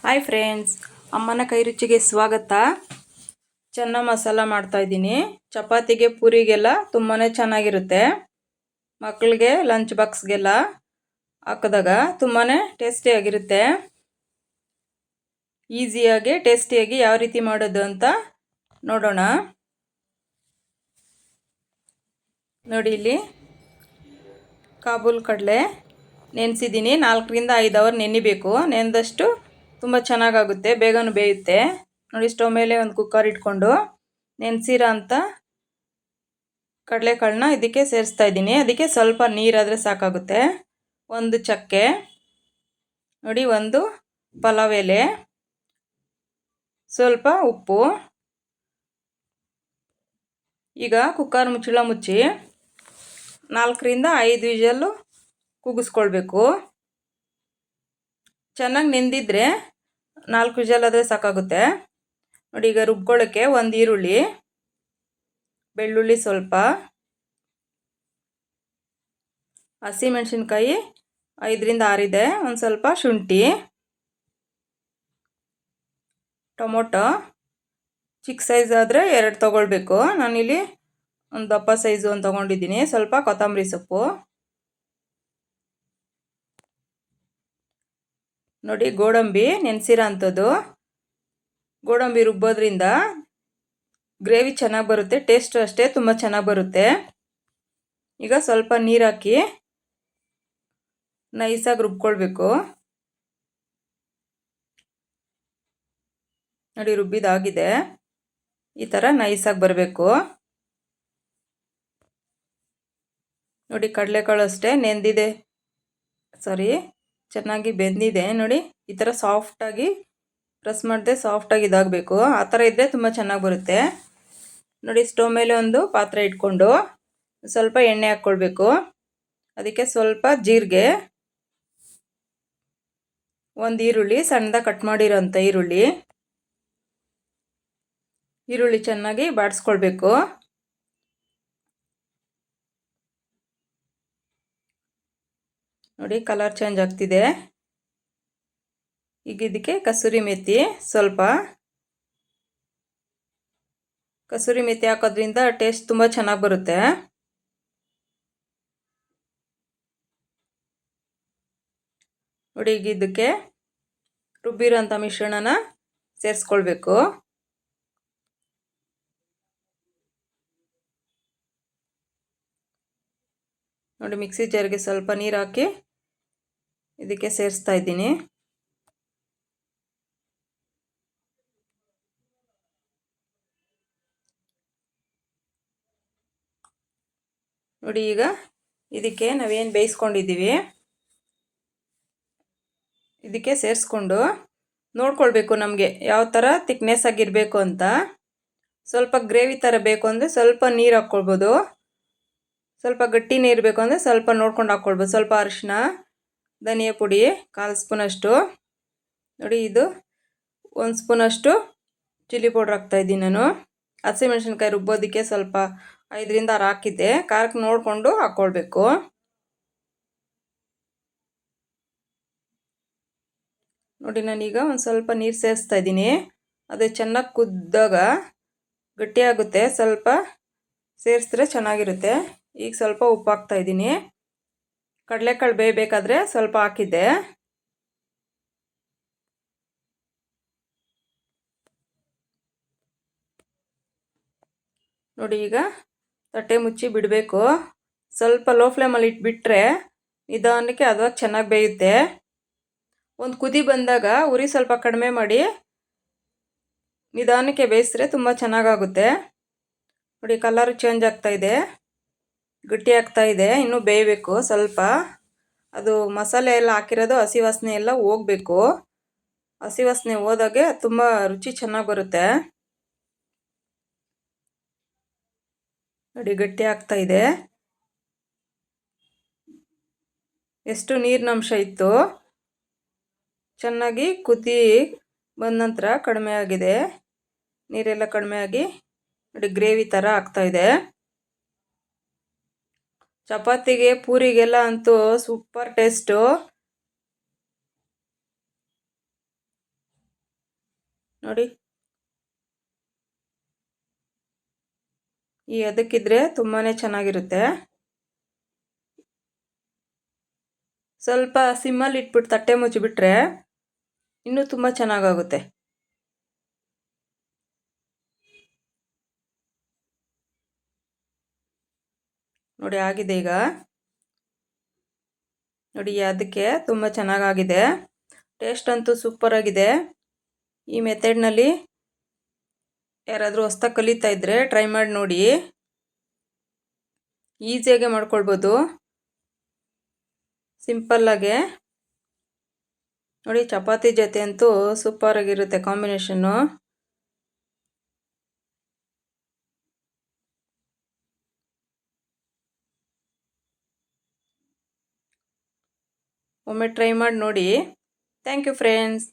Hi friends, ಅಮ್ಮನ ಕೈ ರುಚಿಗೆ ಸ್ವಾಗತ. ಚೆನ್ನ ಮಸಾಲ ಮಾಡ್ತಾಯಿದ್ದೀನಿ. ಚಪಾತಿಗೆ ಪೂರಿಗೆಲ್ಲ ತುಂಬಾ ಚೆನ್ನಾಗಿರುತ್ತೆ. ಮಕ್ಕಳಿಗೆ ಲಂಚ್ ಬಾಕ್ಸ್ಗೆಲ್ಲ ಹಾಕಿದಾಗ ತುಂಬಾ ಟೇಸ್ಟಿಯಾಗಿರುತ್ತೆ. ಈಸಿಯಾಗಿ ಟೇಸ್ಟಿಯಾಗಿ ಯಾವ ರೀತಿ ಮಾಡೋದು ಅಂತ ನೋಡೋಣ. ನೋಡಿ, ಇಲ್ಲಿ ಕಾಬೂಲ್ ಕಡಲೆ ನೆನೆಸಿದ್ದೀನಿ. 4 ರಿಂದ 5 ಅವರ್ ನೆನಿಬೇಕು. ನೆನೆದಷ್ಟು ತುಂಬ ಚೆನ್ನಾಗಾಗುತ್ತೆ, ಬೇಗನೂ ಬೇಯುತ್ತೆ. ನೋಡಿ, ಸ್ಟವ್ ಮೇಲೆ ಒಂದು ಕುಕ್ಕರ್ ಇಟ್ಕೊಂಡು ನೆನೆಸಿರೋ ಅಂಥ ಕಡಲೆಕಾಳನ್ನ ಇದಕ್ಕೆ ಸೇರಿಸ್ತಾ ಇದ್ದೀನಿ. ಅದಕ್ಕೆ ಸ್ವಲ್ಪ ನೀರಾದರೆ ಸಾಕಾಗುತ್ತೆ. ಒಂದು ಚಕ್ಕೆ ನೋಡಿ, ಒಂದು ಪಲಾವ್ ಎಲೆ, ಸ್ವಲ್ಪ ಉಪ್ಪು. ಈಗ ಕುಕ್ಕರ್ ಮುಚ್ಚಳ ಮುಚ್ಚಿ 4 ರಿಂದ 5 ವಿಷಲ್ಲು ಕೂಗಿಸ್ಕೊಳ್ಬೇಕು. ಚೆನ್ನಾಗಿ ನೆಂದಿದ್ರೆ 4 ವಿಷಲ್ ಆದರೆ ಸಾಕಾಗುತ್ತೆ. ನೋಡಿ, ಈಗ ರುಬ್ಕೊಳ್ಳೋಕ್ಕೆ ಒಂದು ಈರುಳ್ಳಿ, ಬೆಳ್ಳುಳ್ಳಿ ಸ್ವಲ್ಪ, ಹಸಿಮೆಣಸಿನ್ಕಾಯಿ 5 ರಿಂದ 6 ಇದೆ, ಒಂದು ಸ್ವಲ್ಪ ಶುಂಠಿ, ಟೊಮೊಟೊ ಚಿಕ್ಕ ಸೈಜ್ ಆದರೆ 2 ತೊಗೊಳ್ಬೇಕು. ನಾನಿಲ್ಲಿ ಒಂದು ದಪ್ಪ ಸೈಜು ಒಂದು ತೊಗೊಂಡಿದ್ದೀನಿ. ಸ್ವಲ್ಪ ಕೊತ್ತಂಬರಿ ಸೊಪ್ಪು. ನೋಡಿ, ಗೋಡಂಬಿ ನೆನೆಸಿರೋ ಅಂಥದ್ದು. ಗೋಡಂಬಿ ರುಬ್ಬೋದ್ರಿಂದ ಗ್ರೇವಿ ಚೆನ್ನಾಗಿ ಬರುತ್ತೆ, ಟೇಸ್ಟು ಅಷ್ಟೇ ತುಂಬ ಚೆನ್ನಾಗಿ ಬರುತ್ತೆ. ಈಗ ಸ್ವಲ್ಪ ನೀರು ಹಾಕಿ ನೈಸಾಗಿ ರುಬ್ಕೊಳ್ಬೇಕು. ನೋಡಿ, ರುಬ್ಬಿದಾಗಿದೆ. ಈ ಥರ ನೈಸಾಗಿ ಬರಬೇಕು. ನೋಡಿ, ಕಡಲೆಕಾಳು ಅಷ್ಟೇ ನೆಂದಿದೆ, ಚೆನ್ನಾಗಿ ಬೆಂದಿದೆ. ನೋಡಿ, ಈ ಥರ ಸಾಫ್ಟಾಗಿ ಪ್ರೆಸ್ ಮಾಡಿದೆ, ಸಾಫ್ಟಾಗಿ ಇದಾಗಬೇಕು. ಆ ಥರ ಇದ್ದರೆ ತುಂಬ ಚೆನ್ನಾಗಿ ಬರುತ್ತೆ. ನೋಡಿ, ಸ್ಟವ್ ಮೇಲೆ ಒಂದು ಪಾತ್ರೆ ಇಟ್ಕೊಂಡು ಸ್ವಲ್ಪ ಎಣ್ಣೆ ಹಾಕ್ಕೊಳ್ಬೇಕು. ಅದಕ್ಕೆ ಸ್ವಲ್ಪ ಜೀರಿಗೆ, ಒಂದು ಈರುಳ್ಳಿ, ಸಣ್ಣದಾಗಿ ಕಟ್ ಮಾಡಿರೋಂಥ ಈರುಳ್ಳಿ ಚೆನ್ನಾಗಿ ಬಾಡಿಸ್ಕೊಳ್ಬೇಕು. ನೋಡಿ, ಕಲರ್ ಚೇಂಜ್ ಆಗ್ತಿದೆ. ಈಗ ಇದಕ್ಕೆ ಕಸೂರಿ ಮೆಥಿ ಸ್ವಲ್ಪ. ಕಸೂರಿ ಮೆಥಿ ಹಾಕೋದ್ರಿಂದ ಟೇಸ್ಟ್ ತುಂಬ ಚೆನ್ನಾಗಿ ಬರುತ್ತೆ. ನೋಡಿ, ಈಗ ಇದಕ್ಕೆ ರುಬ್ಬಿರೋಂಥ ಮಿಶ್ರಣನ ಸೇರಿಸ್ಕೊಳ್ಬೇಕು. ನೋಡಿ, ಮಿಕ್ಸಿ ಜಾರ್ಗೆ ಸ್ವಲ್ಪ ನೀರು ಹಾಕಿ ಇದಕ್ಕೆ ಸೇರಿಸ್ತಾ ಇದ್ದೀನಿ. ನೋಡಿ, ಈಗ ಇದಕ್ಕೆ ನಾವೇನು ಬೇಯಿಸ್ಕೊಂಡಿದ್ದೀವಿ ಇದಕ್ಕೆ ಸೇರಿಸ್ಕೊಂಡು ನೋಡ್ಕೊಳ್ಬೇಕು ನಮಗೆ ಯಾವ ಥರ ತಿಕ್ನೆಸ್ ಆಗಿರಬೇಕು ಅಂತ. ಸ್ವಲ್ಪ ಗ್ರೇವಿ ಥರ ಬೇಕು ಅಂದರೆ ಸ್ವಲ್ಪ ನೀರು ಹಾಕ್ಕೊಳ್ಬೋದು, ಸ್ವಲ್ಪ ಗಟ್ಟಿ ನೀರು ಬೇಕು ಅಂದರೆ ಸ್ವಲ್ಪ ನೋಡ್ಕೊಂಡು ಹಾಕ್ಕೊಳ್ಬೋದು. ಸ್ವಲ್ಪ ಅರಿಶಿನ, ಧನಿಯಾ ಪುಡಿ 1/4 ಸ್ಪೂನಷ್ಟು. ನೋಡಿ, ಇದು 1 ಸ್ಪೂನಷ್ಟು ಚಿಲ್ಲಿ ಪೌಡ್ರ್ ಹಾಕ್ತಾಯಿದ್ದೀನಿ ನಾನು. ಹಸಿಮೆಣಸಿನ್ಕಾಯಿ ರುಬ್ಬೋದಕ್ಕೆ ಸ್ವಲ್ಪ 5 ರಿಂದ 6 ಹಾಕಿದ್ದೆ. ಖಾರಕ್ಕೆ ನೋಡಿಕೊಂಡು ಹಾಕ್ಕೊಳ್ಬೇಕು. ನೋಡಿ, ನಾನೀಗ ಒಂದು ಸ್ವಲ್ಪ ನೀರು ಸೇರಿಸ್ತಾ ಇದ್ದೀನಿ. ಅದು ಚೆನ್ನಾಗಿ ಕುದ್ದಾಗ ಗಟ್ಟಿಯಾಗುತ್ತೆ, ಸ್ವಲ್ಪ ಸೇರಿಸಿದ್ರೆ ಚೆನ್ನಾಗಿರುತ್ತೆ. ಈಗ ಸ್ವಲ್ಪ ಉಪ್ಪು ಹಾಕ್ತಾ ಇದ್ದೀನಿ. ಕಡಲೆಕಾಳು ಬೇಯಬೇಕಾದ್ರೆ ಸ್ವಲ್ಪ ಹಾಕಿದ್ದೆ. ನೋಡಿ, ಈಗ ತಟ್ಟೆ ಮುಚ್ಚಿ ಬಿಡಬೇಕು. ಸ್ವಲ್ಪ ಲೋ ಫ್ಲೇಮಲ್ಲಿ ಇಟ್ಬಿಟ್ರೆ ನಿಧಾನಕ್ಕೆ ಅದಾಗ ಚೆನ್ನಾಗಿ ಬೇಯುತ್ತೆ. ಒಂದು ಕುದಿ ಬಂದಾಗ ಉರಿ ಸ್ವಲ್ಪ ಕಡಿಮೆ ಮಾಡಿ ನಿಧಾನಕ್ಕೆ ಬೇಯಿಸಿದ್ರೆ ತುಂಬ ಚೆನ್ನಾಗಾಗುತ್ತೆ. ನೋಡಿ, ಕಲರ್ ಚೇಂಜ್ ಆಗ್ತಾಯಿದೆ, ಗಟ್ಟಿ ಆಗ್ತಾಯಿದೆ. ಇನ್ನೂ ಬೇಯಬೇಕು ಸ್ವಲ್ಪ. ಅದು ಮಸಾಲೆ ಎಲ್ಲ ಹಾಕಿರೋದು ಹಸಿ ವಾಸನೆ ಎಲ್ಲ ಹೋಗಬೇಕು. ಹಸಿ ವಾಸನೆ ಹೋದಾಗೆ ತುಂಬ ರುಚಿ ಚೆನ್ನಾಗಿ ಬರುತ್ತೆ. ನೋಡಿ, ಗಟ್ಟಿ ಆಗ್ತಾಯಿದೆ. ಎಷ್ಟು ನೀರಿನಂಶ ಇತ್ತು ಚೆನ್ನಾಗಿ ಕುದಿ ಬಂದ ನಂತರ ಕಡಿಮೆ ಆಗಿದೆ, ನೀರೆಲ್ಲ ಕಡಿಮೆ ಆಗಿ ನೋಡಿ ಗ್ರೇವಿ ಥರ ಆಗ್ತಾಯಿದೆ. ಚಪಾತಿಗೆ ಪೂರಿಗೆಲ್ಲ ಅಂತೂ ಸೂಪರ್ ಟೇಸ್ಟು. ನೋಡಿ, ಈ ಅದಕ್ಕಿದ್ರೆ ತುಂಬಾ ಚೆನ್ನಾಗಿರುತ್ತೆ. ಸ್ವಲ್ಪ ಸಿಮ್ಮಲ್ಲಿ ಇಟ್ಬಿಟ್ಟು ತಟ್ಟೆ ಮುಚ್ಚಿಬಿಟ್ರೆ ಇನ್ನೂ ತುಂಬ ಚೆನ್ನಾಗಾಗುತ್ತೆ. ನೋಡಿ ಆಗಿದೆ ಈಗ. ನೋಡಿ ಅದಕ್ಕೆ ತುಂಬ ಚೆನ್ನಾಗಾಗಿದೆ. ಟೇಸ್ಟ್ ಅಂತೂ ಸೂಪರಾಗಿದೆ. ಈ ಮೆಥಡ್ನಲ್ಲಿ ಯಾರಾದರೂ ಹೊಸ್ದಾಗಿ ಕಲಿತಾ ಇದ್ದರೆ ಟ್ರೈ ಮಾಡಿ ನೋಡಿ. ಈಸಿಯಾಗೆ ಮಾಡ್ಕೊಳ್ಬೋದು, ಸಿಂಪಲ್ಲಾಗೆ. ನೋಡಿ ಚಪಾತಿ ಜೊತೆ ಅಂತೂ ಸೂಪರಾಗಿರುತ್ತೆ ಕಾಂಬಿನೇಷನ್ನು. ಒಮ್ಮೆ ಟ್ರೈ ಮಾಡಿ ನೋಡಿ. Thank you friends.